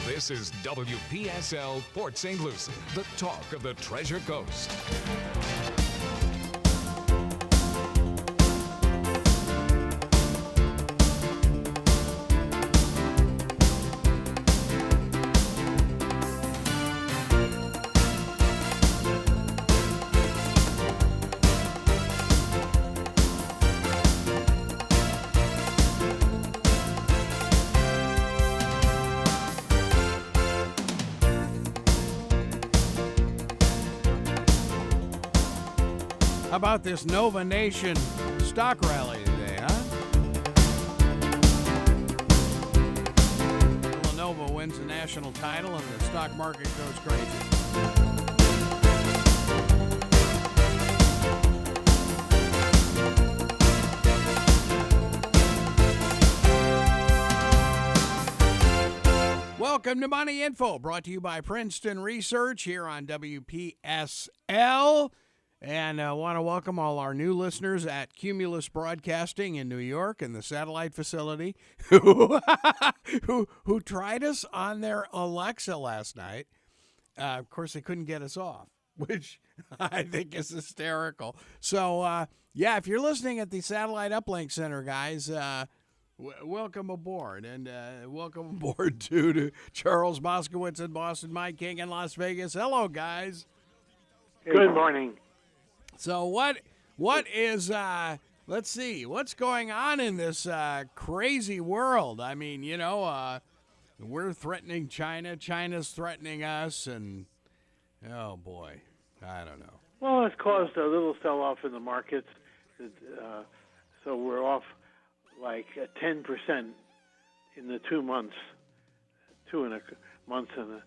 This is WPSL Port St. Lucie, the talk of the Treasure Coast. How about this Nova Nation stock rally today, huh? Villanova wins the national title and the stock market goes crazy. Welcome to Money Info, brought to you by Princeton Research here on WPSL. And I want to welcome all our new listeners at Cumulus Broadcasting in New York and the satellite facility who tried us on their Alexa last night. Of course, they couldn't get us off, which I think is hysterical. So, if you're listening at the Satellite Uplink Center, guys, welcome aboard. And welcome aboard, too, to Charles Moskowitz in Boston, Mike King in Las Vegas. Hello, guys. Good morning. So what is, let's see, what's going on in this crazy world? I mean, we're threatening China, China's threatening us, and, oh, boy, I don't know. Well, it's caused a little sell-off in the markets, so we're off like 10% in the 2 months, 2.5 months, and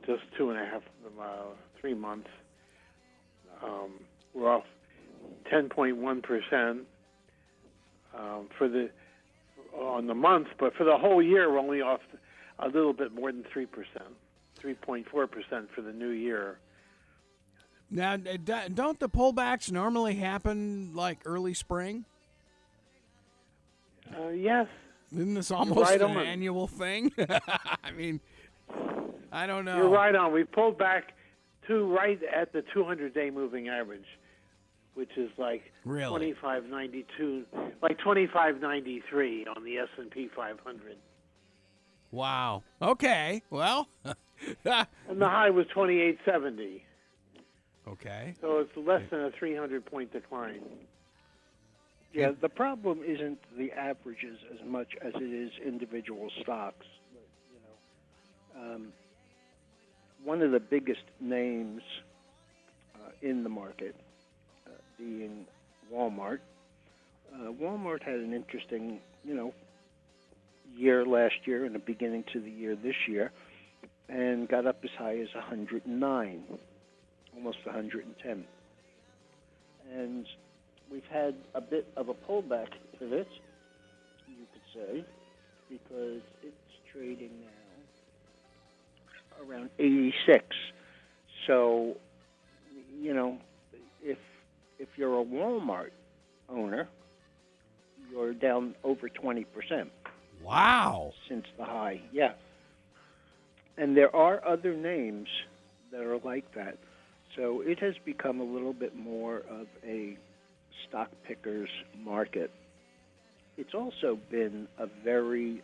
just 2.5, 3 months. We're off 10.1% on the month, but for the whole year, we're only off a little bit more than 3%, 3.4% for the new year. Now, don't the pullbacks normally happen like early spring? Yes. Isn't this almost an annual thing? I mean, I don't know. You're right on. We pulled back to right at the 200-day moving average, which is like really? 25.92, like 25.93 on the S&P 500. Wow. Okay. Well. And the high was 28.70. Okay. So it's less than a 300-point decline. Yeah, the problem isn't the averages as much as it is individual stocks. One of the biggest names in the market being Walmart. Walmart had an interesting, year last year and the beginning to the year this year, and got up as high as 109, almost 110. And we've had a bit of a pullback for this, you could say, because it's trading now around 86. So, if you're a Walmart owner, you're down over 20%. Wow. Since the high, yeah. And there are other names that are like that. So it has become a little bit more of a stock pickers market. It's also been a very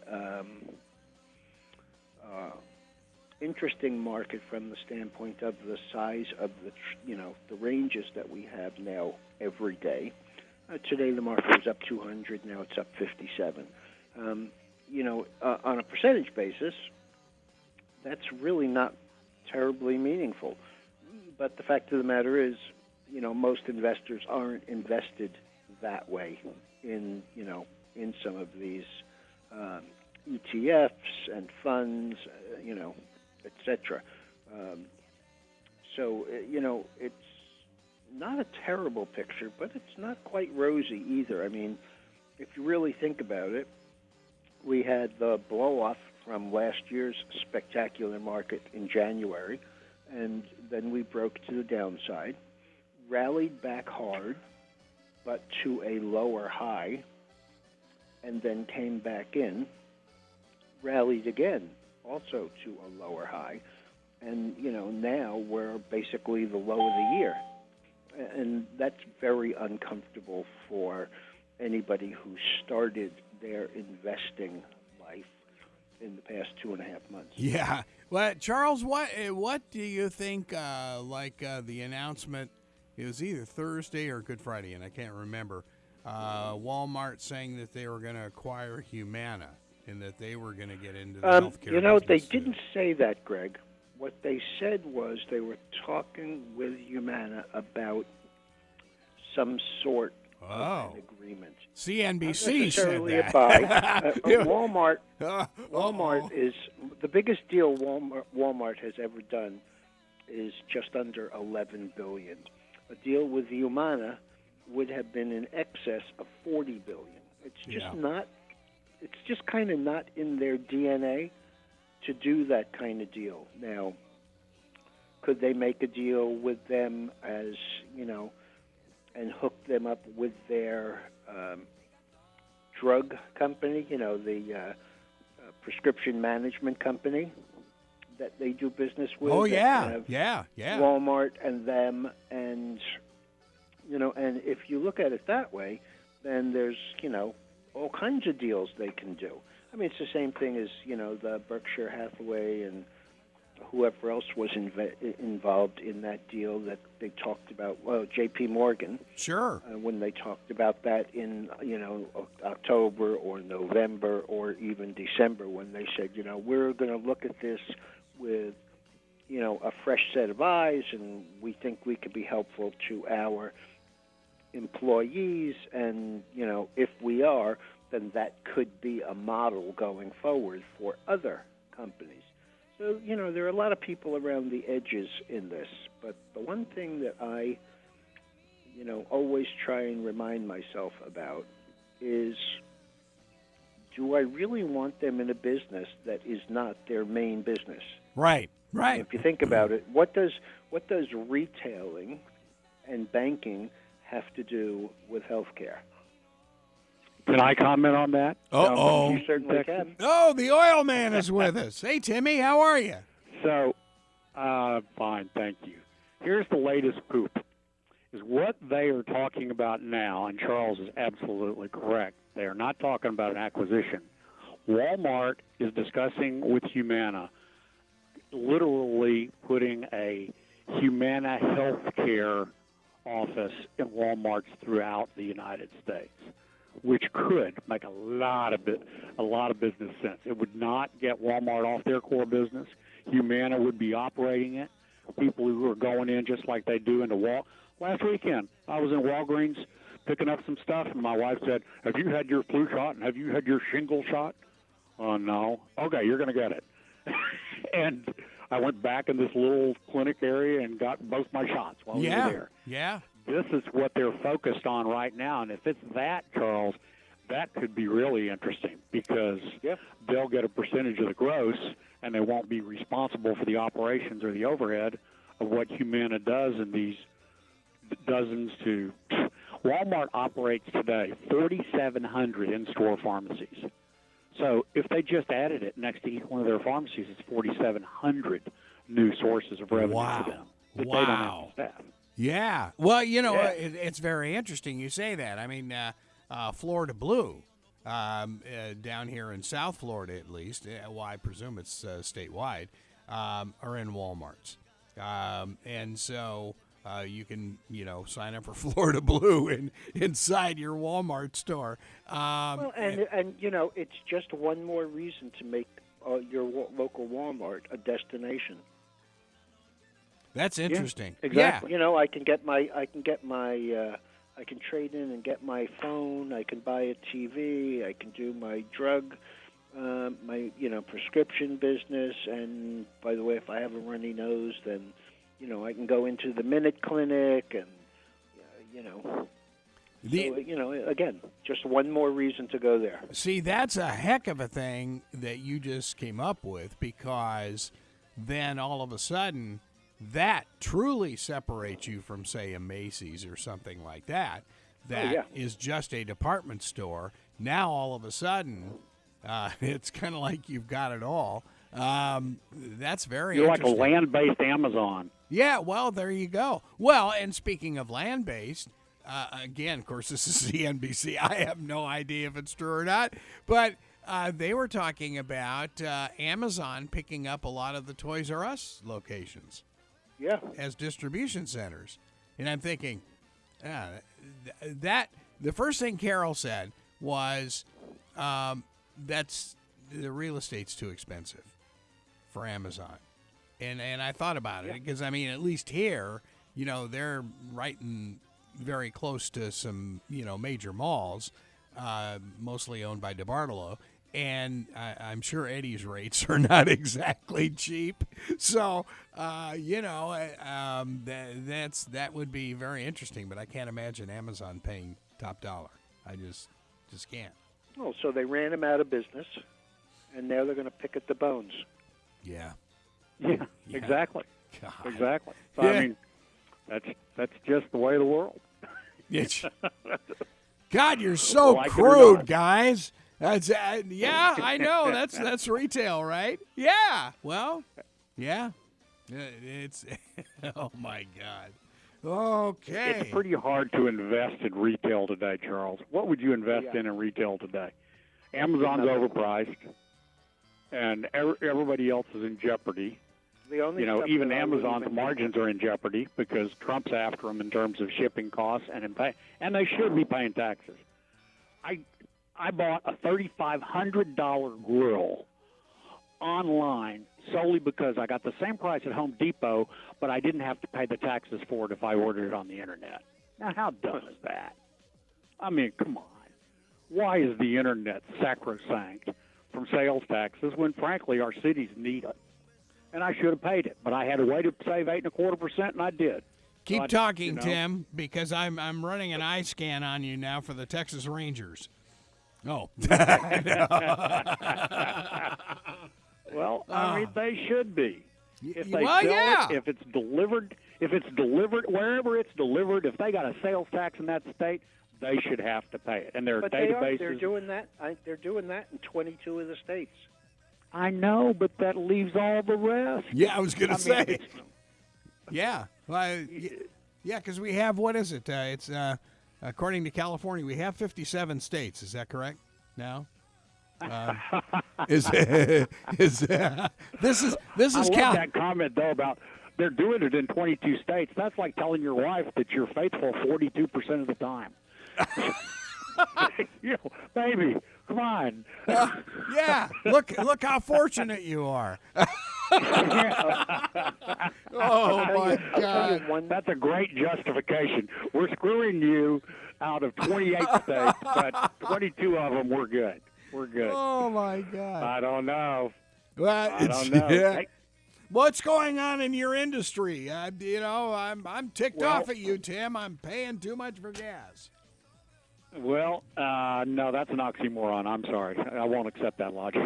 interesting market from the standpoint of the size of the ranges that we have now every day. Today the market was up 200, now it's up 57. On a percentage basis, that's really not terribly meaningful. But the fact of the matter is, most investors aren't invested that way in some of these ETFs and funds, etc. So it's not a terrible picture, but it's not quite rosy either. I mean, if you really think about it, we had the blow-off from last year's spectacular market in January, and then we broke to the downside, rallied back hard, but to a lower high, and then came back in, rallied again, also to a lower high. And, now we're basically the low of the year. And that's very uncomfortable for anybody who started their investing life in the past 2.5 months. Yeah. Well, Charles, what do you think, the announcement, it was either Thursday or Good Friday, and I can't remember, Walmart saying that they were going to acquire Humana and that they were going to get into the healthcare they business. didn't say that, Greg. What they said was they were talking with Humana about some sort of an agreement. CNBC said necessarily that. a buy. Walmart is the biggest deal Walmart has ever done is just under $11 billion. A deal with Humana would have been in excess of $40 billion. It's just not. It's just kind of not in their DNA to do that kind of deal. Now, could they make a deal with them as and hook them up with their drug company, the prescription management company that they do business with? Oh, yeah. Walmart and them, and and if you look at it that way, then there's all kinds of deals they can do. I mean, it's the same thing as the Berkshire Hathaway and whoever else was involved in that deal that they talked about. Well, J.P. Morgan. Sure. When they talked about that in October or November or even December, when they said we're going to look at this with a fresh set of eyes, and we think we could be helpful to our employees, and if we are, then that could be a model going forward for other companies. So there are a lot of people around the edges in this, but the one thing that I always try and remind myself about is, do I really want them in a business that is not their main business? Right. If you think about it, what does retailing and banking have to do with healthcare? Can I comment on that? Uh-oh. You certainly can. Oh, the oil man is with us. Hey, Timmy, how are you? So, fine, thank you. Here's the latest poop. Is what they are talking about now, and Charles is absolutely correct, they are not talking about an acquisition. Walmart is discussing with Humana literally putting a Humana healthcare office in Walmarts throughout the United States, which could make a lot of business sense. It would not get Walmart off their core business. Humana would be operating it. People who are going in just like they do into Last weekend, I was in Walgreens picking up some stuff, and my wife said, "Have you had your flu shot, and have you had your shingle shot?" Oh, no. Okay, you're going to get it. And I went back in this little clinic area and got both my shots while we were there. Yeah. This is what they're focused on right now, and if it's that, Charles, that could be really interesting because they'll get a percentage of the gross, and they won't be responsible for the operations or the overhead of what Humana does in these dozens to... Walmart operates today 4,700 in-store pharmacies. So if they just added it next to each one of their pharmacies, it's 4,700 new sources of revenue for them. But they don't have the staff. Yeah. Well, it's very interesting you say that. I mean, Florida Blue, down here in South Florida at least, well, I presume it's statewide, are in Walmarts. And so you can, sign up for Florida Blue inside your Walmart store. And it's just one more reason to make your local Walmart a destination. That's interesting. Yeah, exactly. Yeah. I can trade in and get my phone. I can buy a TV. I can do my drug, my prescription business. And by the way, if I have a runny nose, then I can go into the Minute Clinic, and again, just one more reason to go there. See, that's a heck of a thing that you just came up with, because then all of a sudden that truly separates you from, say, a Macy's or something like that. That is just a department store, Now all of a sudden, it's kind of like you've got it all. That's very You're like a interesting. land-based Amazon. Yeah, well, there you go. Well, and speaking of land-based, again, of course, this is CNBC. I have no idea if it's true or not, but they were talking about Amazon picking up a lot of the Toys R Us locations as distribution centers. And I'm thinking, that the first thing Carol said was that's the real estate's too expensive for Amazon. And I thought about it because, I mean, at least here, they're right very close to some, major malls, mostly owned by DeBartolo. And I'm sure Eddie's rates are not exactly cheap. So, that would be very interesting. But I can't imagine Amazon paying top dollar. I just can't. Well, so they ran them out of business, and now they're going to pick at the bones. Yeah. Yeah, exactly. God. Exactly. So, Yeah. I mean, that's just the way of the world. God, you're so Like it or crude, not. guys. That's yeah, I know. That's retail, right? Yeah. Well, yeah. It's oh my God. Okay. It's pretty hard to invest in retail today, Charles. What would you invest in retail today? Amazon's overpriced, and everybody else is in jeopardy. The only stuff Even that I would Amazon's even- margins are in jeopardy because Trump's after them in terms of shipping costs and they should be paying taxes. I bought a $3,500 grill online solely because I got the same price at Home Depot, but I didn't have to pay the taxes for it if I ordered it on the internet. Now, how dumb is that? I mean, come on. Why is the internet sacrosanct from sales taxes when, frankly, our cities need it? And I should have paid it, but I had a way to save 8.25%, and I did. Keep But, talking, Tim, because I'm running an eye scan on you now for the Texas Rangers. Oh. Well, I mean, they should be. If they well, sell yeah. it, if it's delivered, wherever it's delivered, if they got a sales tax in that state, they should have to pay it. And there are But databases. they're doing that. They're doing that in 22 of the states. I know, but that leaves all the rest. Yeah, I was going to say. Mean, Yeah. Well, yeah, because we have, what is it? It's according to California, we have 57 states. Is that correct now? This is I love that comment though about they're doing it in 22 states. That's like telling your wife that you're faithful 42% of the time. Baby, come on. Yeah, look how fortunate you are. Oh my God. That's a great justification. We're screwing you out of 28 states, but 22 of them we're good. We're good. Oh my God. I don't know. Well, I don't know. Yeah. Hey, What's going on in your industry? I'm ticked Well- off at you, Tim. I'm paying too much for gas. well, no, that's an oxymoron. I'm sorry. I won't accept that logic.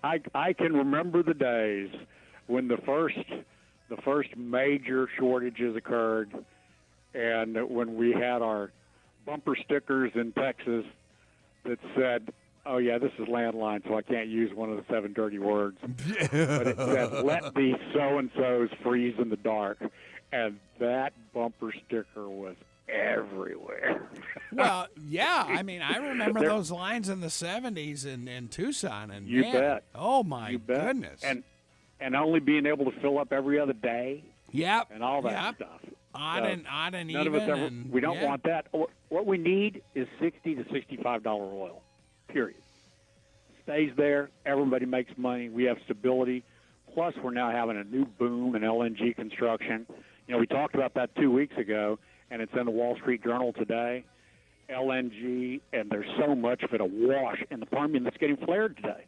I can remember the days when the first major shortages occurred, and when we had our bumper stickers in Texas that said, "Oh yeah, this is landline, so I can't use one of the 7 dirty words." But it said, "Let these so-and-sos freeze in the dark," and that bumper sticker was everywhere. Well, yeah. I mean, I remember those lines in the 70s in Tucson, and You man, bet. Oh my You bet. goodness. And only being able to fill up every other day Yep. and all that Yep. stuff. Odd So, and None even. of us ever. And, We don't yeah. want that. What we need is $60 to $65 oil. Period. Stays there. Everybody makes money. We have stability. Plus, we're now having a new boom in LNG construction. We talked about that 2 weeks ago, and it's in the Wall Street Journal today. LNG, and there's so much of it awash in the Permian that's getting flared today.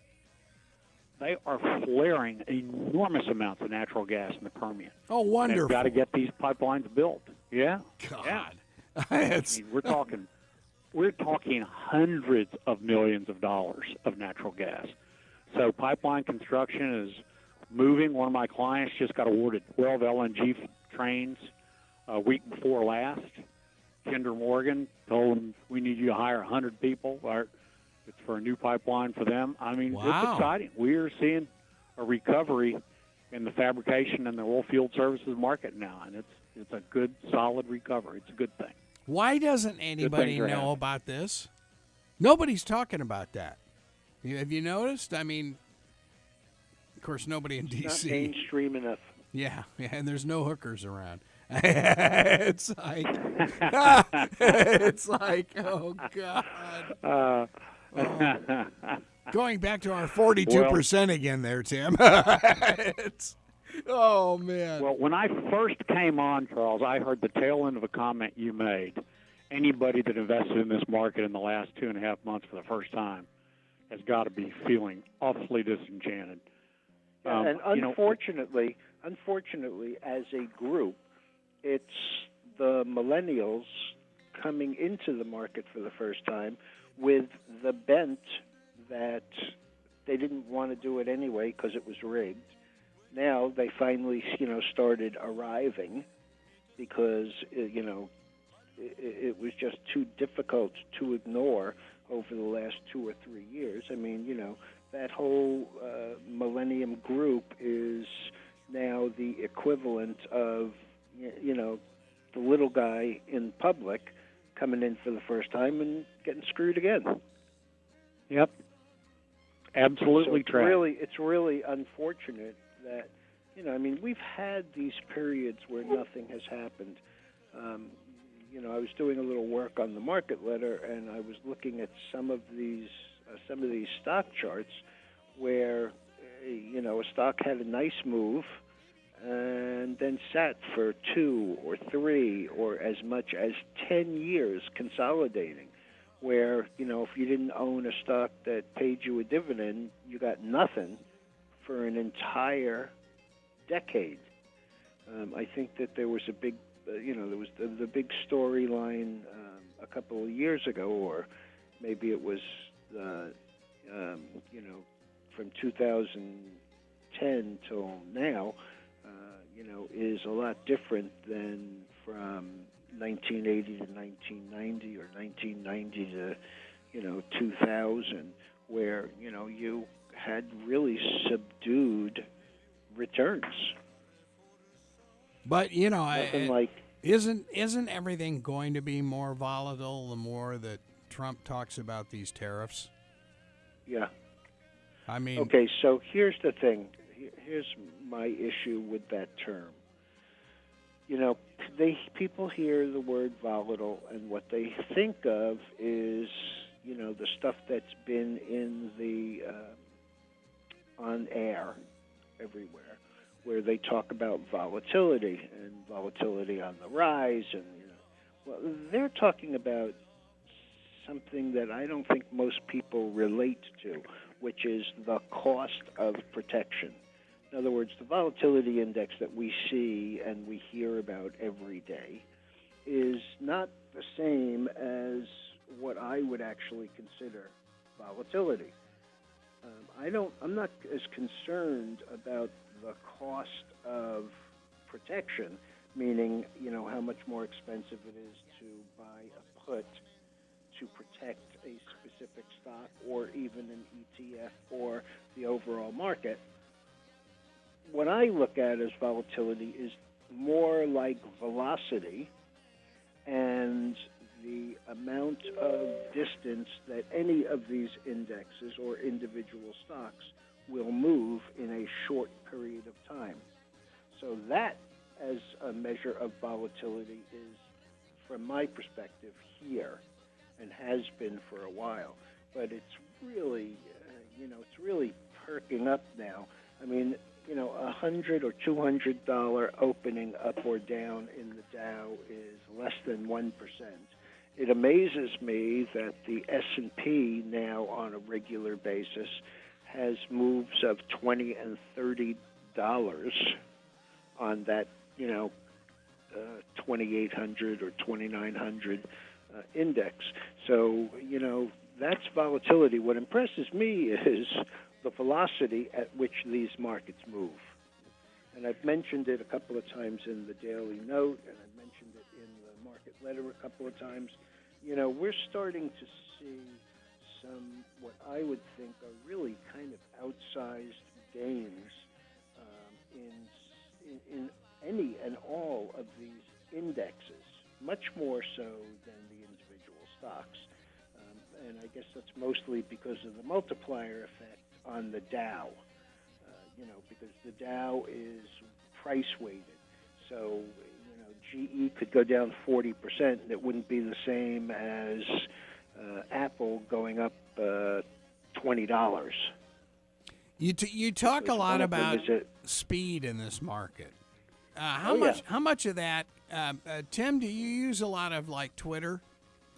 They are flaring enormous amounts of natural gas in the Permian. Oh, And wonderful. they've got to get these pipelines built. Yeah. God. Yeah. It's, I mean, we're talking hundreds of millions of dollars of natural gas. So pipeline construction is moving. One of my clients just got awarded 12 LNG trains a week before last. Kinder Morgan, told them we need you to hire 100 people. It's for a new pipeline for them. I mean, Wow. It's exciting. We are seeing a recovery in the fabrication and the oil field services market now, and it's a good, solid recovery. It's a good thing. Why doesn't anybody know about this? Nobody's talking about that. Have you noticed? I mean, of course, nobody in D.C. Not mainstream enough. Yeah, and there's no hookers around. It's like, oh God. Going back to our 42% again there, Tim. Oh, man. Well, when I first came on, Charles, I heard the tail end of a comment you made. Anybody that invested in this market in the last 2.5 months for the first time has got to be feeling awfully disenchanted. And unfortunately, as a group, it's the millennials coming into the market for the first time with the bent that they didn't want to do it anyway because it was rigged. Now they finally, started arriving because, it was just too difficult to ignore over the last 2 or 3 years. I mean, that whole millennium group is now the equivalent of, the little guy in public coming in for the first time and getting screwed again. Yep. Absolutely so it's really unfortunate that, we've had these periods where nothing has happened. I was doing a little work on the market letter, and I was looking at some of these stock charts where, a stock had a nice move and then sat for 2 or 3 or as much as 10 years consolidating, where, if you didn't own a stock that paid you a dividend, you got nothing for an entire decade. I think that there was a big, there was the big storyline a couple of years ago, or maybe it was, from 2010 till now, is a lot different than from 1980 to 1990 or 1990 to, 2000, where, you had really subdued returns. But, like, isn't everything going to be more volatile the more that Trump talks about these tariffs? Yeah. I mean... Okay, so here's the thing. Here's my issue with that term. People hear the word volatile, and what they think of is, the stuff that's been in the on air everywhere, where they talk about volatility and volatility on the rise, and well, they're talking about something that I don't think most people relate to, which is the cost of protection. In other words, the volatility index that we see and we hear about every day is not the same as what I would actually consider volatility. I'm not as concerned about the cost of protection, meaning, how much more expensive it is to buy a put to protect a specific stock or even an ETF or the overall market. What I look at as volatility is more like velocity and the amount of distance that any of these indexes or individual stocks will move in a short period of time. So that, as a measure of volatility, is, from my perspective, here and has been for a while. But it's really, it's really perking up now. I mean, $100 or $200 opening up or down in the Dow is less than 1%. It amazes me that the S&P now on a regular basis has moves of $20 and $30 on that, 2,800 or 2,900 index. So, that's volatility. What impresses me is the velocity at which these markets move. And I've mentioned it a couple of times in the Daily Note, and I've mentioned it in the Market market letter a couple of times. You know, we're starting to see some what I would think are really kind of outsized gains in any and all of these indexes, much more so than the individual stocks. And I guess that's mostly because of the multiplier effect on the Dow, you know, because the Dow is price weighted. So, you know, GE could go down 40%, and it wouldn't be the same as Apple going up $20. You talk a lot about speed in this market. How much of that, Tim? Do you use a lot of like Twitter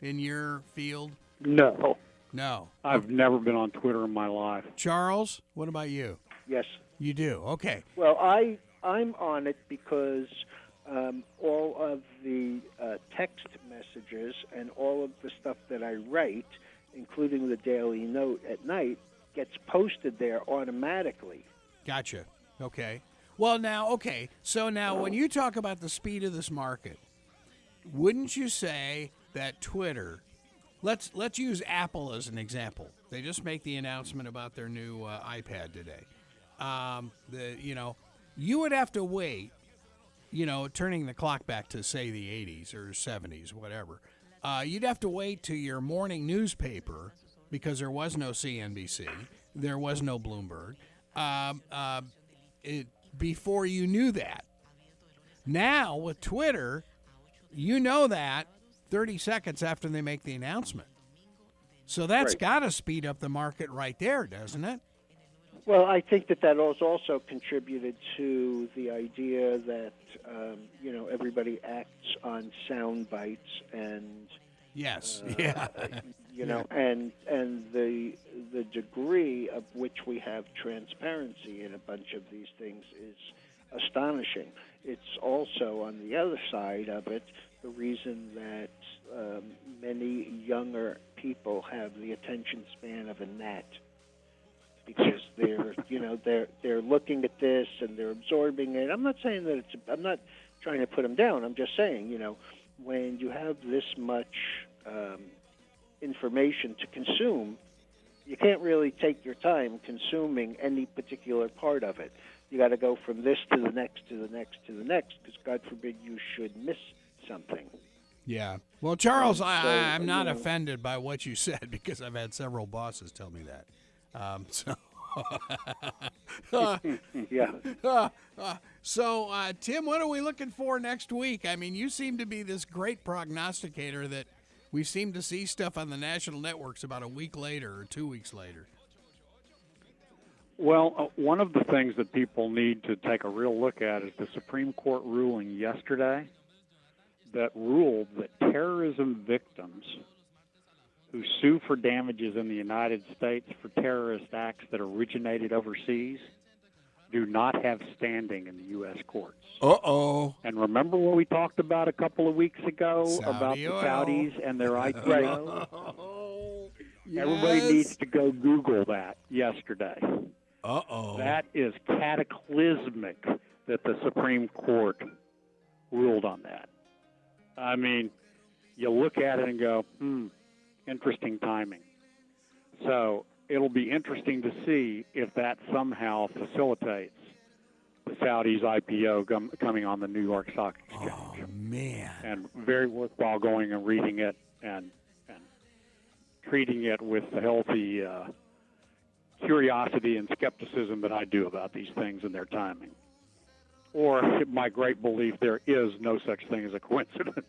in your field? No. No. I've never been on Twitter in my life. Charles, what about you? Yes. You do? Okay. Well, I'm on it because all of the text messages and all of the stuff that I write, including the daily note at night, gets posted there automatically. Gotcha. Okay. Well, now, okay. So now when you talk about the speed of this market, wouldn't you say that Twitter, let's use Apple as an example. They just make the announcement about their new iPad today. You would have to wait, turning the clock back to, say, the 80s or 70s, whatever. You'd have to wait to your morning newspaper because there was no CNBC, there was no Bloomberg, before you knew that. Now, with Twitter, you know that 30 seconds after they make the announcement. So that's got to speed up the market right there, doesn't it? Well, I think that has also contributed to the idea that, everybody acts on sound bites and... Yes, and the degree of which we have transparency in a bunch of these things is astonishing. It's also, on the other side of it, the reason that many younger people have the attention span of a gnat, because they're looking at this and they're absorbing it. I'm not saying that I'm not trying to put them down. I'm just saying, when you have this much information to consume, you can't really take your time consuming any particular part of it. You got to go from this to the next, to the next, to the next, because God forbid you should miss something. Yeah. Well, Charles, I'm not offended by what you said because I've had several bosses tell me that. So, Tim, what are we looking for next week? I mean, you seem to be this great prognosticator that we seem to see stuff on the national networks about a week later or 2 weeks later. Well, one of the things that people need to take a real look at is the Supreme Court ruling yesterday that ruled that terrorism victims who sue for damages in the United States for terrorist acts that originated overseas do not have standing in the U.S. courts. Uh-oh. And remember what we talked about a couple of weeks ago about the oil. Saudis and their IPO? Yes. Everybody needs to go Google that yesterday. Uh-oh. That is cataclysmic that the Supreme Court ruled on that. I mean, you look at it and go, interesting timing. So it'll be interesting to see if that somehow facilitates the Saudis' IPO coming on the New York Stock Exchange. Oh, man. And very worthwhile going and reading it and treating it with the healthy curiosity and skepticism that I do about these things and their timing. Or my great belief, there is no such thing as a coincidence.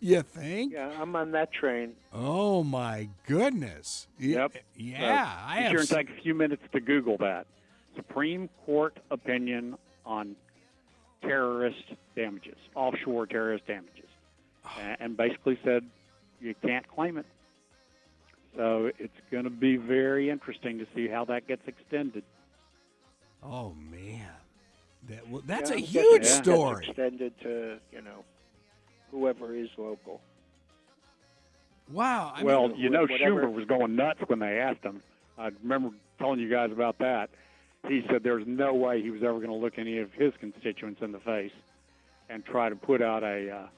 You think? Yeah, I'm on that train. Oh, my goodness. Yep. Yeah. So be sure and take a few minutes to Google that. Supreme Court opinion on terrorist damages, offshore terrorist damages. And basically said you can't claim it. So it's going to be very interesting to see how that gets extended. Oh, man. That's a I'm huge guessing story. It's extended to, whoever is local. Wow. Well, whatever. Schumer was going nuts when they asked him. I remember telling you guys about that. He said there's no way he was ever going to look any of his constituents in the face and try to put out a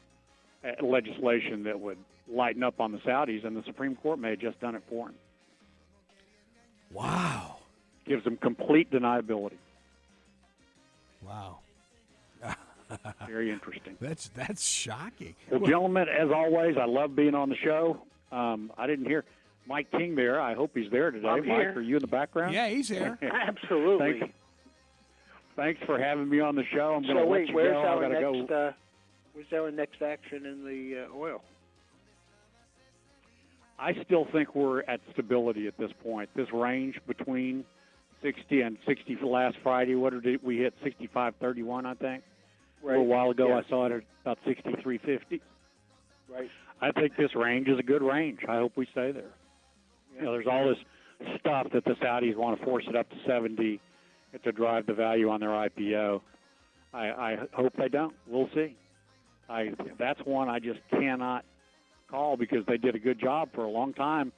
legislation that would lighten up on the Saudis, and the Supreme Court may have just done it for them. Wow. Gives them complete deniability. Wow. Very interesting. That's shocking. Well, gentlemen, as always, I love being on the show. I didn't hear Mike King there. I hope he's there today. I'm here. Mike, are you in the background? Yeah, he's here. Absolutely. Thanks for having me on the show. I'm going to So let wait, you where's go. our I gotta next? go. Where's our next action in the oil? I still think we're at stability at this point. This range between 60 and 60 for last Friday. What did we hit? 65.31, I think. Right. A little while ago, Yeah. I saw it at about 63.50. Right. I think this range is a good range. I hope we stay there. Yeah. You know, there's all this stuff that the Saudis want to force it up to 70 to drive the value on their IPO. I hope they don't. We'll see. That's one I just cannot call because they did a good job for a long time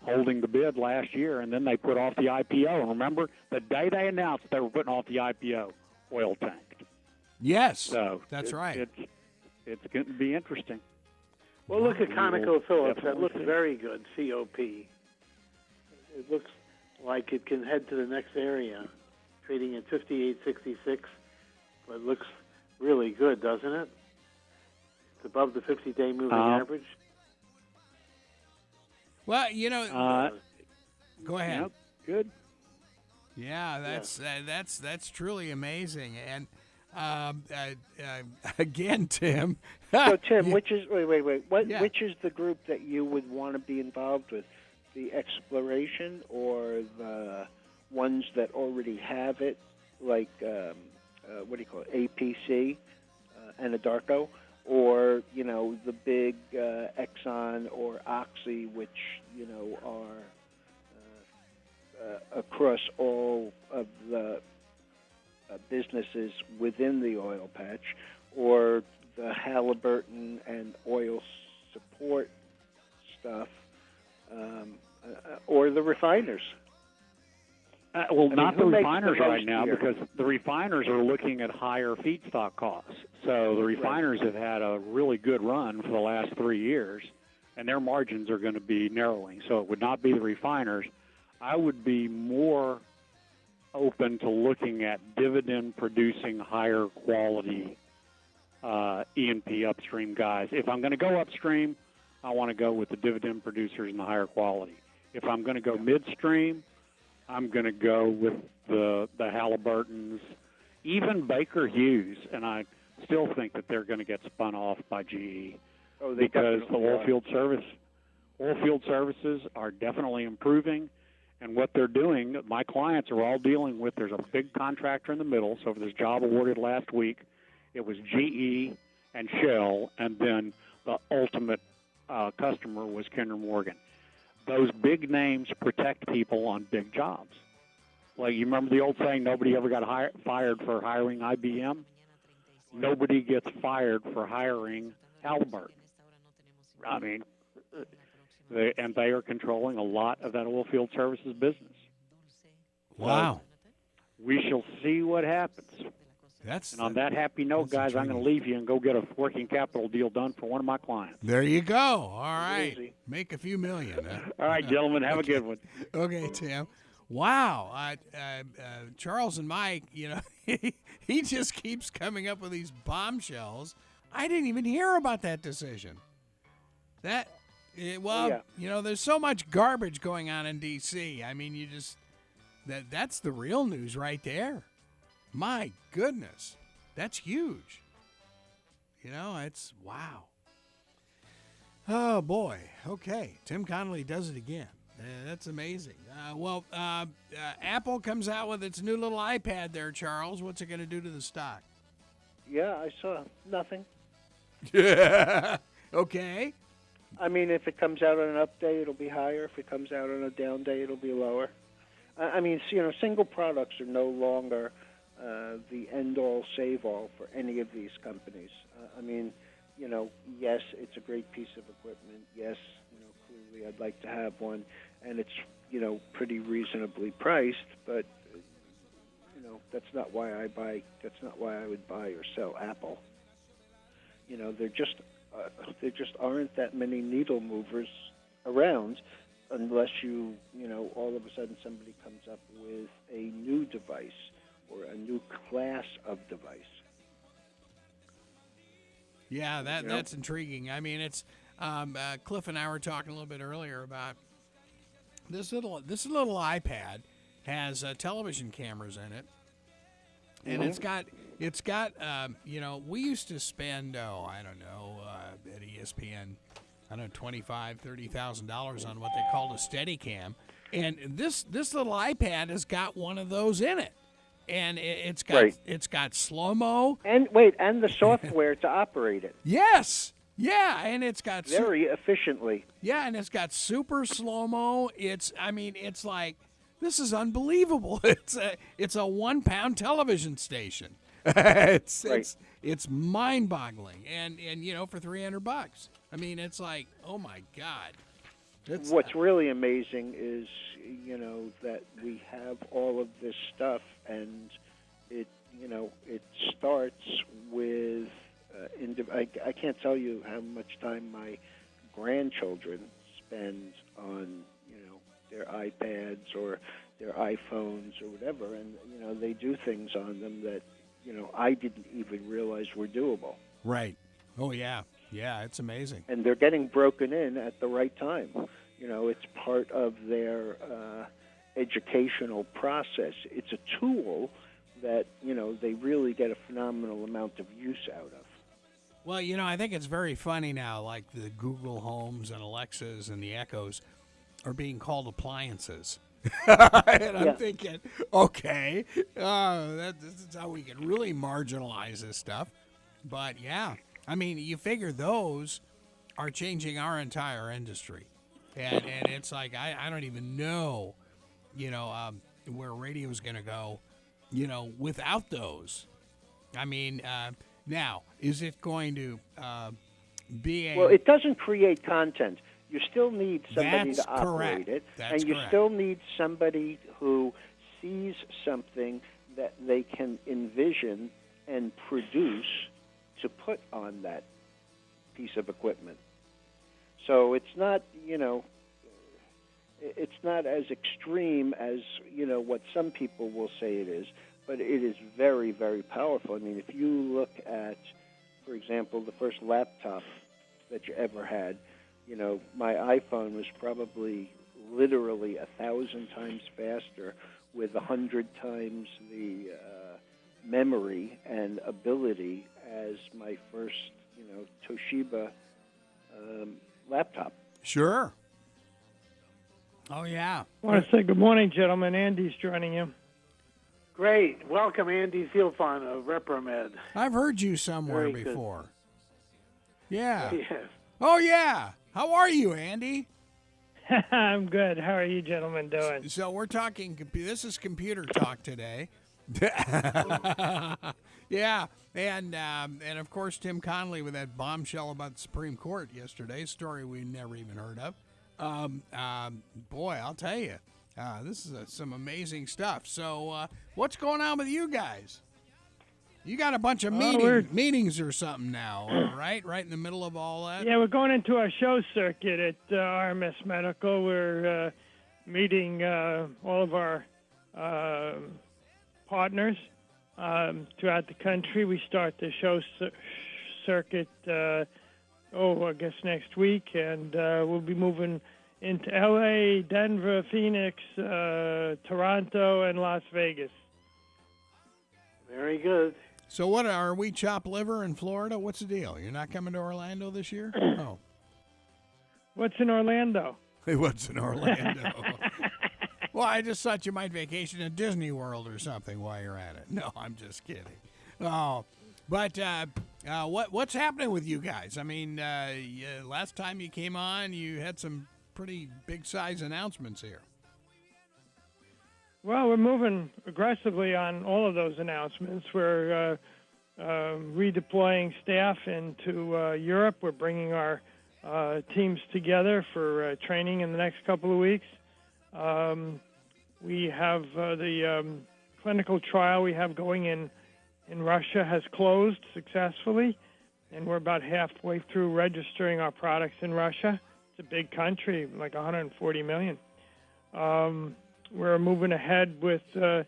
holding the bid last year, and then they put off the IPO. And remember, the day they announced they were putting off the IPO, oil tanked. Yes, So that's right. It's going to be interesting. Well, look at ConocoPhillips. That definitely looks see. very good, COP. It looks like it can head to the next area, trading at 58.66, but it looks really good, doesn't it? It's above the 50-day moving average. Well, you know, go ahead. Yep, good. Yeah, that's truly amazing. And again, Tim. So Tim, which is wait? Which is the group that you would want to be involved with? The exploration or the ones that already have it, like what do you call it, APC, Anadarko, or the big Exxon or Oxy, which are across all of the businesses within the oil patch, or the Halliburton and oil support stuff, or the refiners. Not the who makes refiners the most right now here? because the refiners are looking at higher feedstock costs. So the refiners have had a really good run for the last 3 years, and their margins are going to be narrowing. So it would not be the refiners. I would be more open to looking at dividend-producing, higher quality E&P upstream guys. If I'm going to go upstream, I want to go with the dividend producers and the higher quality. If I'm going to go midstream, I'm going to go with the Halliburtons, even Baker Hughes, and I still think that they're going to get spun off by GE because the oil field services are definitely improving, and what they're doing, my clients are all dealing with. There's a big contractor in the middle, so there's job awarded last week. It was GE and Shell, and then the ultimate customer was Kinder Morgan. Those big names protect people on big jobs. Like, you remember the old saying, nobody ever got fired for hiring IBM? Nobody gets fired for hiring Halliburton. I mean, they are controlling a lot of that oil field services business. Wow. We shall see what happens. And on that happy note, guys, I'm going to leave you and go get a working capital deal done for one of my clients. There you go. All right. Easy. Make a few million. Huh? All right, gentlemen, have a good one. Okay, Tim. Wow. Charles and Mike, he just keeps coming up with these bombshells. I didn't even hear about that decision. There's so much garbage going on in D.C. I mean, that's the real news right there. My goodness, that's huge. It's wow. Oh, boy. Okay, Tim Connolly does it again. That's amazing. Apple comes out with its new little iPad there, Charles. What's it going to do to the stock? Yeah, I saw nothing. Okay. I mean, if it comes out on an up day, it'll be higher. If it comes out on a down day, it'll be lower. I mean, single products are no longer the end-all, save-all for any of these companies. Yes, it's a great piece of equipment. Yes, clearly I'd like to have one, and it's, pretty reasonably priced, but, that's not why I would buy or sell Apple. They're just there just aren't that many needle movers around, unless all of a sudden somebody comes up with a new device or a new class of device. Yeah, that's intriguing. I mean, it's Cliff and I were talking a little bit earlier about this little iPad has television cameras in it, and it's got we used to spend at ESPN $25,000-$30,000 on what they called a Steadicam, and this little iPad has got one of those in it. And it's got slow-mo. And the software to operate it. Yes. Yeah, and it's got very efficiently. Yeah, and it's got super slow-mo. It's like, this is unbelievable. It's a 1-pound television station. It's mind-boggling. And for $300. I mean, it's like, oh my God. What's really amazing is, that we have all of this stuff, and it starts with. I can't tell you how much time my grandchildren spend on, their iPads or their iPhones or whatever, and they do things on them that I didn't even realize were doable. Right. Oh yeah. Yeah, it's amazing. And they're getting broken in at the right time. It's part of their educational process. It's a tool that, they really get a phenomenal amount of use out of. Well, I think it's very funny now, like the Google Homes and Alexas and the Echoes are being called appliances. And I'm thinking, okay, this is how we can really marginalize this stuff. But, yeah, I mean, you figure those are changing our entire industry. And it's like, I don't even know, where radio is going to go, without those. I mean, now, is it going to be a... Well, it doesn't create content. You still need somebody to operate it. That's and you correct. Still need somebody who sees something that they can envision and produce to put on that piece of equipment. So it's not, it's not as extreme as, what some people will say it is, but it is very, very powerful. I mean, if you look at, for example, the first laptop that you ever had, my iPhone was probably literally 1,000 times faster with 100 times the memory and ability as my first, Toshiba laptop. Sure. Oh, yeah. I want to say good morning, gentlemen. Andy's joining you. Great. Welcome, Andy Zielfon of Repromed. I've heard you somewhere Very good. before. Yeah. Yes. Oh, yeah. How are you, Andy? I'm good. How are you gentlemen doing? So we're talking, this is computer talk today. Yeah. And of course, Tim Connolly with that bombshell about the Supreme Court yesterday, story we never even heard of. Boy, I'll tell you, this is some amazing stuff. So what's going on with you guys? You got a bunch of meetings or something now, right? Right in the middle of all that? Yeah, we're going into our show circuit at RMS Medical. We're meeting all of our partners throughout the country. We start the show circuit, I guess next week, and we'll be moving into L.A., Denver, Phoenix, Toronto, and Las Vegas. Very good. So what, are we chopped liver in Florida? What's the deal? You're not coming to Orlando this year? Oh. What's in Orlando? What's in Orlando? Well, I just thought you might vacation at Disney World or something while you're at it. No, I'm just kidding. Oh, but what's happening with you guys? I mean, last time you came on, you had some pretty big-size announcements here. Well, we're moving aggressively on all of those announcements. We're redeploying staff into Europe. We're bringing our teams together for training in the next couple of weeks. We have the clinical trial we have going in Russia has closed successfully, and we're about halfway through registering our products in Russia. It's a big country, like 140 million. We're moving ahead with the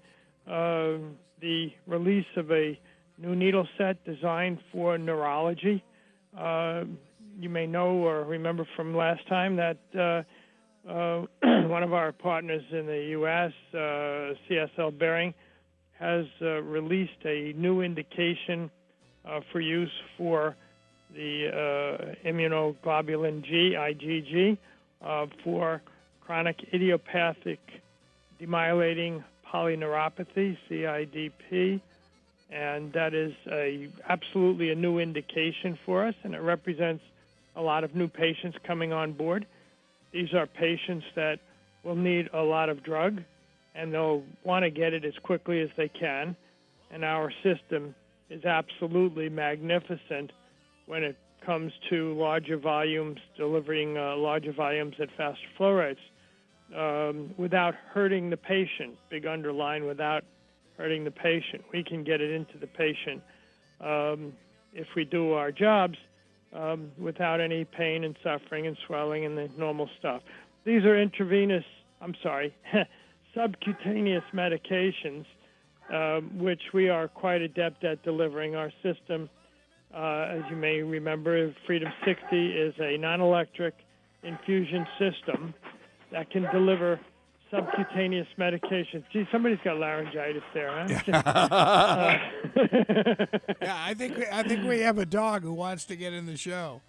release of a new needle set designed for neurology. You may know or remember from last time that one of our partners in the U.S., CSL Behring, has released a new indication for use for the immunoglobulin G, IgG, for chronic idiopathic demyelinating polyneuropathy, CIDP, and that is absolutely a new indication for us, and it represents a lot of new patients coming on board. These are patients that will need a lot of drug, and they'll want to get it as quickly as they can, and our system is absolutely magnificent when it comes to larger volumes, delivering larger volumes at faster flow rates without hurting the patient. Big underline, without hurting the patient. We can get it into the patient if we do our jobs without any pain and suffering and swelling and the normal stuff. These are subcutaneous medications, which we are quite adept at delivering. Our system, as you may remember, Freedom 60 is a non-electric infusion system that can deliver subcutaneous medications. Gee, somebody's got laryngitis there, huh? Yeah, I think we have a dog who wants to get in the show.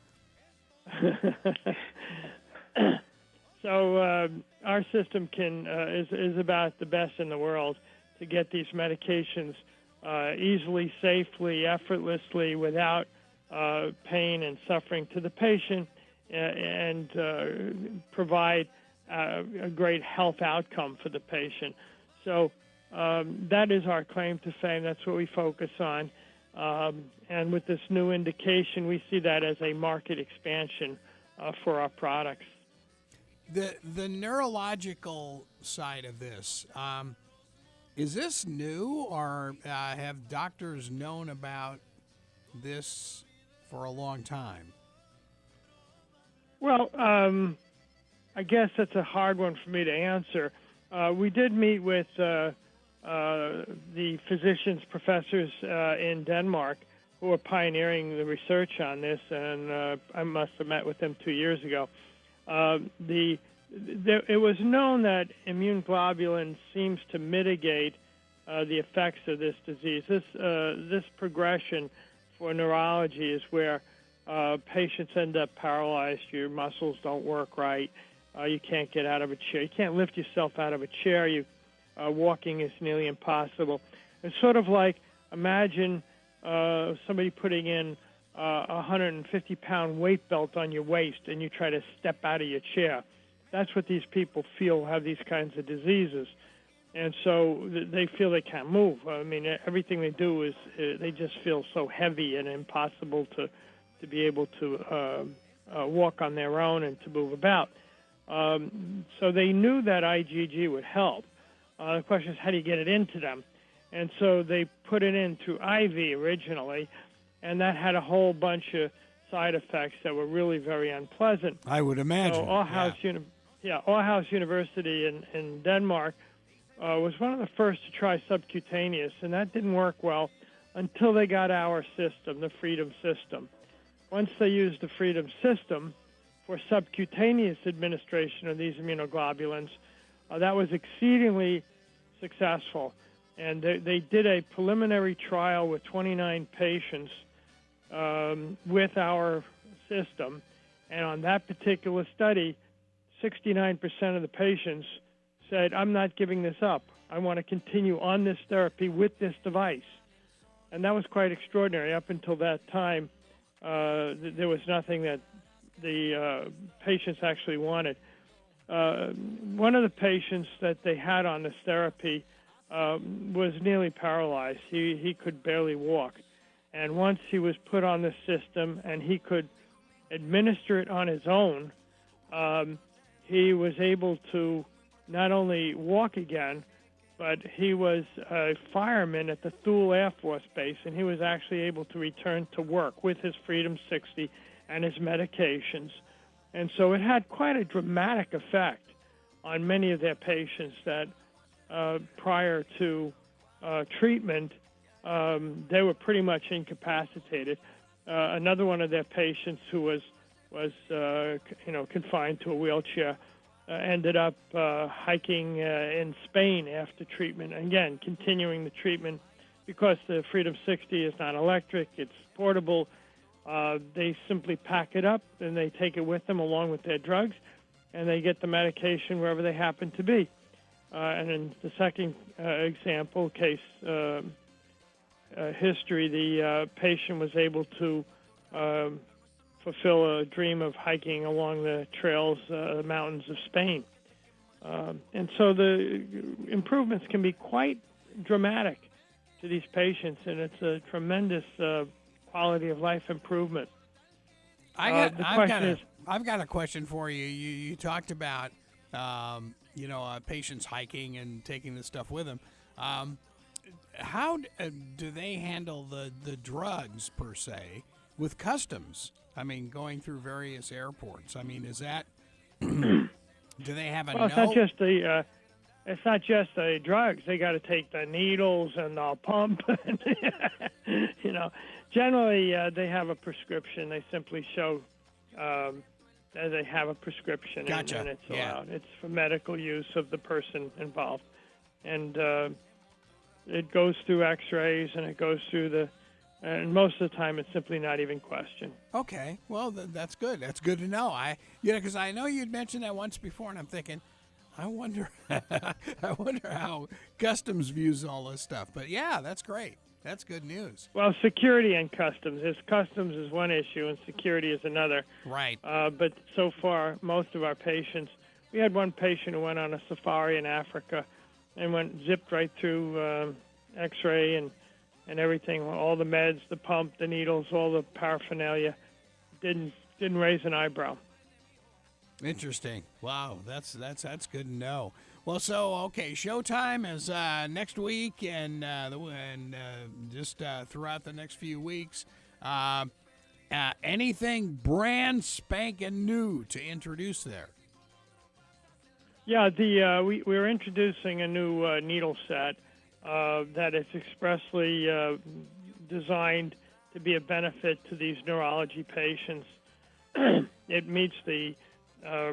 So our system is about the best in the world to get these medications easily, safely, effortlessly, without pain and suffering to the patient, and provide a great health outcome for the patient. So that is our claim to fame. That's what we focus on. And with this new indication, we see that as a market expansion for our products. The neurological side of this, is this new, or have doctors known about this for a long time? Well, I guess that's a hard one for me to answer. We did meet with the physicians, professors in Denmark who are pioneering the research on this, and I must have met with them 2 years ago. It was known that immune globulin seems to mitigate the effects of this disease. This progression for neurology is where patients end up paralyzed. Your muscles don't work right. You can't get out of a chair. You can't lift yourself out of a chair. Walking is nearly impossible. It's sort of like, imagine somebody putting in a 150-pound weight belt on your waist and you try to step out of your chair. That's what these people feel have these kinds of diseases. And so they feel they can't move. I mean, everything they do is they just feel so heavy and impossible to be able to walk on their own and to move about. So they knew that IgG would help. The question is, how do you get it into them? And so they put it in through IV originally, and that had a whole bunch of side effects that were really very unpleasant. I would imagine. So Aarhus University in Denmark was one of the first to try subcutaneous, and that didn't work well until they got our system, the Freedom system. Once they used the Freedom system for subcutaneous administration of these immunoglobulins, that was exceedingly successful. And they did a preliminary trial with 29 patients with our system. And on that particular study, 69% of the patients said, I'm not giving this up. I want to continue on this therapy with this device. And that was quite extraordinary. Up until that time, there was nothing that the patients actually wanted. One of the patients that they had on this therapy was nearly paralyzed. He could barely walk. And once he was put on the system and he could administer it on his own, he was able to not only walk again, but he was a fireman at the Thule Air Force Base, and he was actually able to return to work with his Freedom 60 and his medications. And so it had quite a dramatic effect on many of their patients that prior to treatment, they were pretty much incapacitated. Another one of their patients who was confined to a wheelchair ended up hiking in Spain after treatment. Again, continuing the treatment because the Freedom 60 is not electric, it's portable. They simply pack it up and they take it with them along with their drugs, and they get the medication wherever they happen to be. And in the second example, case history, the patient was able to fulfill a dream of hiking along the trails, the mountains of Spain. And so the improvements can be quite dramatic to these patients, and it's a tremendous quality of life improvement. I've got a question for you. You talked about patients hiking and taking this stuff with them. How do they handle the drugs per se with customs? I mean, going through various airports. I mean, is that do they have a Well, it's not just the drugs. They got to take the needles and the pump. Generally they have a prescription. They simply show that they have a prescription, Gotcha. and it's allowed. It's for medical use of the person involved, and it goes through X-rays and it goes through and most of the time it's simply not even questioned. Okay, well that's good. That's good to know. Because I know you'd mentioned that once before, and I'm thinking, I wonder how customs views all this stuff. But yeah, that's great. That's good news. Well, security and customs. Customs is one issue and security is another. Right. But so far, most of our patients, we had one patient who went on a safari in Africa and zipped right through X-ray and everything, all the meds, the pump, the needles, all the paraphernalia. Didn't raise an eyebrow. Interesting. Wow, that's good to know. Well, so okay, showtime is next week, and just throughout the next few weeks. Anything brand spanking new to introduce there? Yeah, we're introducing a new needle set that is expressly designed to be a benefit to these neurology patients. It meets the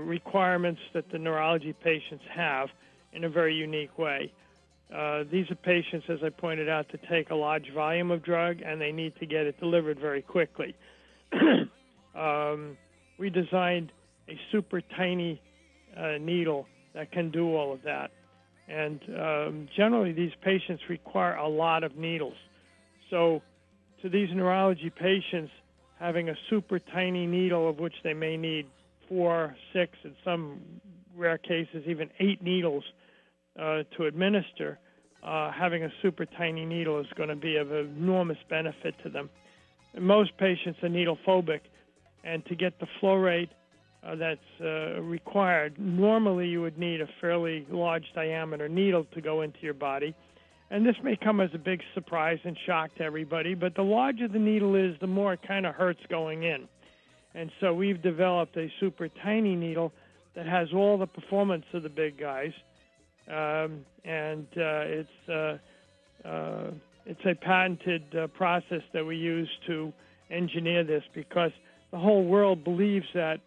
requirements that the neurology patients have in a very unique way. These are patients, as I pointed out, that take a large volume of drug, and they need to get it delivered very quickly. We designed a super tiny needle that can do all of that. And generally, these patients require a lot of needles. So to these neurology patients, having a super tiny needle, of which they may need 4, 6, in some rare cases even 8 needles to administer, having a super tiny needle is going to be of enormous benefit to them. And most patients are needle phobic, and to get the flow rate that's required, normally you would need a fairly large diameter needle to go into your body. And this may come as a big surprise and shock to everybody, but the larger the needle is, the more it kind of hurts going in. And so we've developed a super tiny needle that has all the performance of the big guys, it's a patented process that we use to engineer this, because the whole world believes that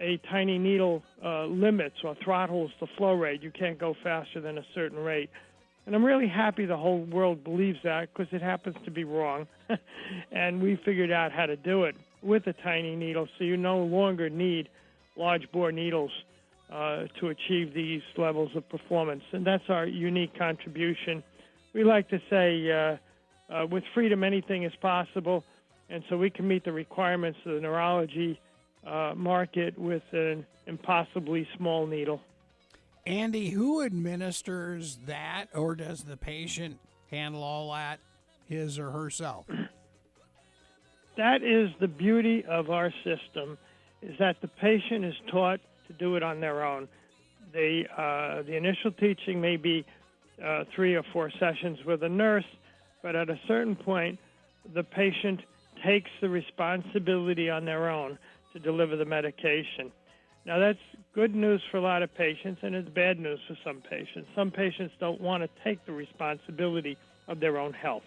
a tiny needle limits or throttles the flow rate. You can't go faster than a certain rate. And I'm really happy the whole world believes that, because it happens to be wrong. And we figured out how to do it with a tiny needle, so you no longer need large bore needles to achieve these levels of performance. And that's our unique contribution. We like to say, with freedom, anything is possible. And so we can meet the requirements of the neurology market with an impossibly small needle. Andy, who administers that, or does the patient handle all that, his or herself? That is the beauty of our system, is that the patient is taught to do it on their own. The initial teaching may be 3 or 4 sessions with a nurse, but at a certain point, the patient takes the responsibility on their own to deliver the medication. Now, that's good news for a lot of patients, and it's bad news for some patients. Some patients don't want to take the responsibility of their own health.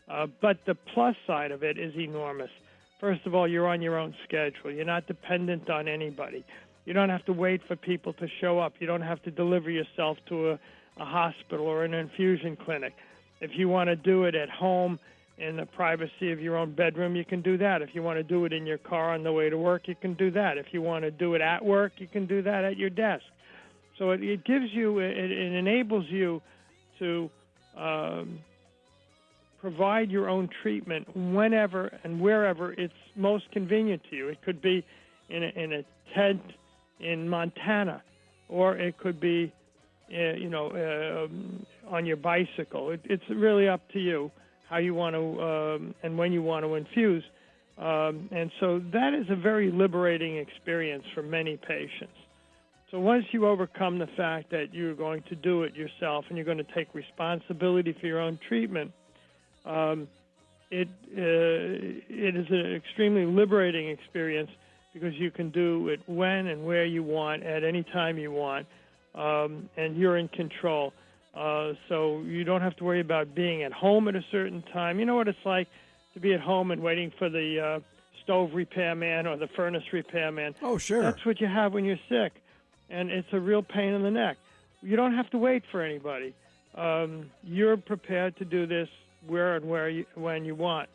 But the plus side of it is enormous. First of all, you're on your own schedule. You're not dependent on anybody. You don't have to wait for people to show up. You don't have to deliver yourself to a hospital or an infusion clinic. If you want to do it at home in the privacy of your own bedroom, you can do that. If you want to do it in your car on the way to work, you can do that. If you want to do it at work, you can do that at your desk. So it gives you, it enables you to provide your own treatment whenever and wherever it's most convenient to you. It could be in a tent in Montana, or it could be, on your bicycle. It's really up to you how you want to and when you want to infuse. And so that is a very liberating experience for many patients. So once you overcome the fact that you're going to do it yourself and you're going to take responsibility for your own treatment, it is an extremely liberating experience because you can do it when and where you want, at any time you want, and you're in control. So you don't have to worry about being at home at a certain time. You know what it's like to be at home and waiting for the stove repairman or the furnace repairman. Oh, sure. That's what you have when you're sick, and it's a real pain in the neck. You don't have to wait for anybody. You're prepared to do this where and when you want,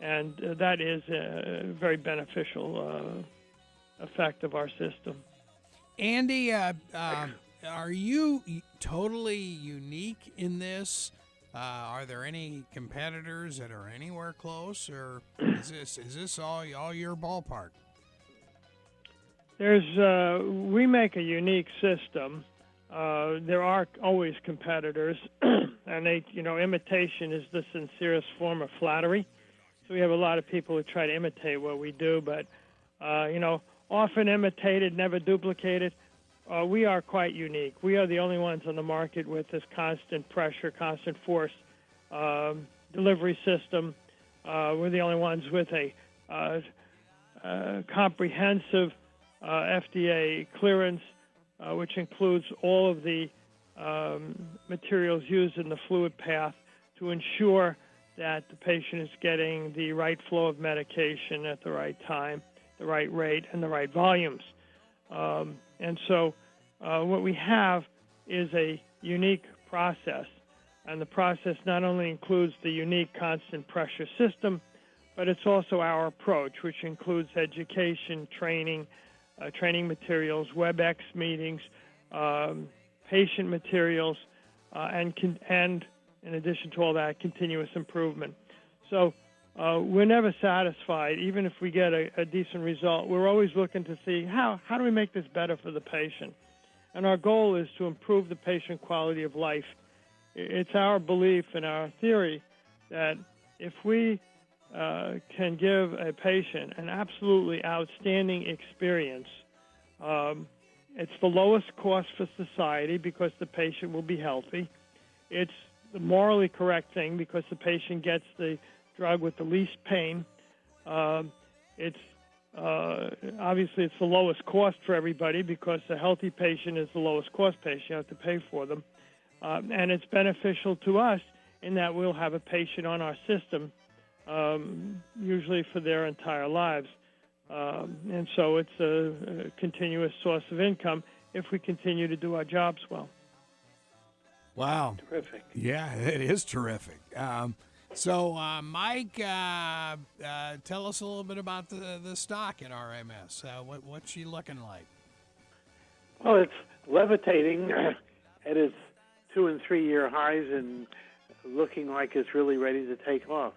and that is a very beneficial effect of our system. Andy, are you totally unique in this? Are there any competitors that are anywhere close, or is this all your ballpark? We make a unique system. There are always competitors, and imitation is the sincerest form of flattery. So we have a lot of people who try to imitate what we do, but often imitated, never duplicated. We are quite unique. We are the only ones on the market with this constant pressure, constant force delivery system. We're the only ones with a comprehensive FDA clearance, which includes all of the materials used in the fluid path to ensure that the patient is getting the right flow of medication at the right time, the right rate, and the right volumes. And so what we have is a unique process, and the process not only includes the unique constant pressure system, but it's also our approach, which includes education, training materials, WebEx meetings, patient materials, and in addition to all that, continuous improvement. So we're never satisfied. Even if we get a decent result, we're always looking to see how do we make this better for the patient. And our goal is to improve the patient quality of life. It's our belief and our theory that if we can give a patient an absolutely outstanding experience, it's the lowest cost for society because the patient will be healthy. It's the morally correct thing because the patient gets the drug with the least pain. It's obviously it's the lowest cost for everybody because the healthy patient is the lowest cost patient. You have to pay for them. And it's beneficial to us in that we'll have a patient on our system usually for their entire lives. And so it's a continuous source of income if we continue to do our jobs well. Wow. Terrific. Yeah, it is terrific. So, Mike, tell us a little bit about the stock at RMS. What's she looking like? Well, it's levitating at its 2- and 3-year highs and looking like it's really ready to take off.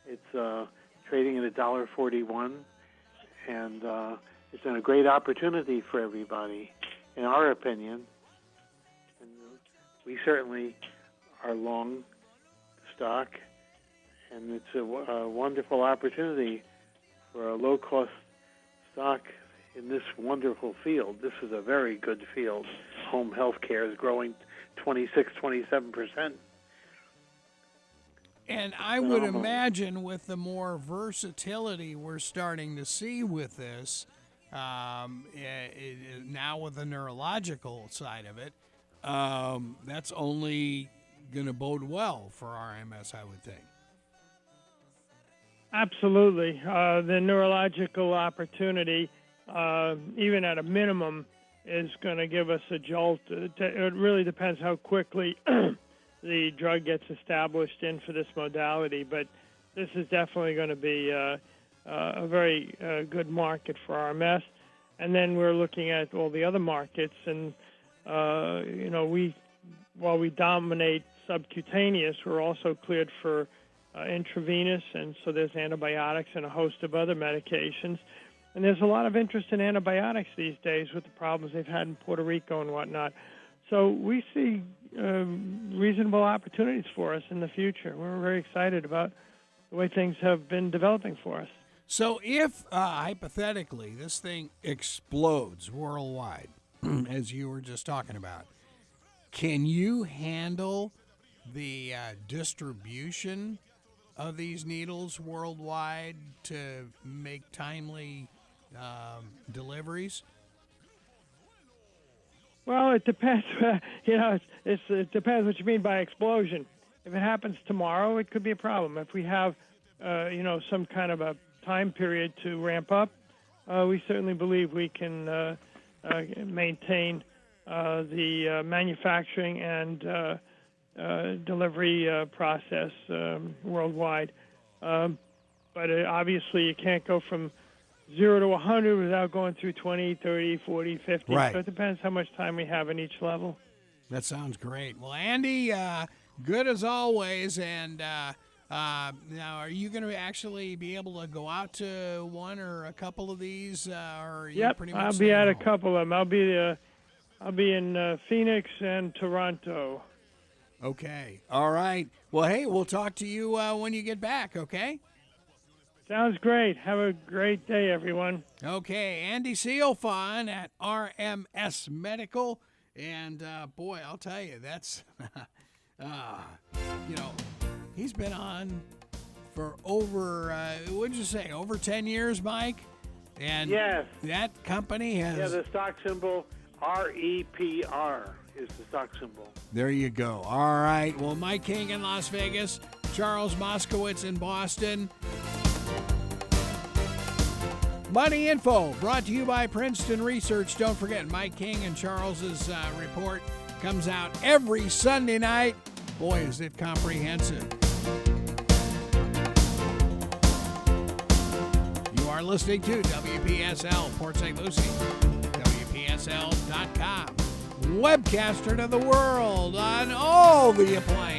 It's trading at $1.41, and it's been a great opportunity for everybody, in our opinion. And we certainly are long stock, and it's a wonderful opportunity for a low-cost stock in this wonderful field. This is a very good field. Home health care is growing 26, 27%. And I would imagine with the more versatility we're starting to see with this, now with the neurological side of it, that's only going to bode well for RMS, I would think. Absolutely. The neurological opportunity, even at a minimum, is going to give us a jolt. It really depends how quickly the drug gets established in for this modality, but this is definitely going to be a very good market for RMS. And then we're looking at all the other markets, and while we dominate subcutaneous, we're also cleared for intravenous, and so there's antibiotics and a host of other medications. And there's a lot of interest in antibiotics these days with the problems they've had in Puerto Rico and whatnot. So we see reasonable opportunities for us in the future. We're very excited about the way things have been developing for us. So if, hypothetically, this thing explodes worldwide, as you were just talking about, can you handle the distribution of these needles worldwide to make timely deliveries? Well, it depends. It depends what you mean by explosion. If it happens tomorrow, it could be a problem. If we have, some kind of a time period to ramp up, we certainly believe we can maintain the manufacturing and delivery process worldwide. But obviously, you can't go from 0 to 100 without going through 20, 30, 40, 50. Right. So it depends how much time we have in each level. That sounds great. Well, Andy, good as always. And now, are you going to actually be able to go out to one or a couple of these? Or are you pretty much I'll be at home? a couple of them. I'll be in Phoenix and Toronto. Okay. All right. Well, hey, we'll talk to you when you get back, okay? Sounds great. Have a great day, everyone. Okay. Andy Sealfon at RMS Medical. And, boy, I'll tell you, that's, he's been on for over, what'd you say, over 10 years, Mike? And Yes. that company has... Yeah, the stock symbol REPR is the stock symbol. There you go. All right. Well, Mike King in Las Vegas, Charles Moskowitz in Boston. Money Info brought to you by Princeton Research. Don't forget, Mike King and Charles's report comes out every Sunday night. Boy, is it comprehensive. You are listening to WPSL, Port St. Lucie, WPSL.com. Webcaster to the world on all the appliances.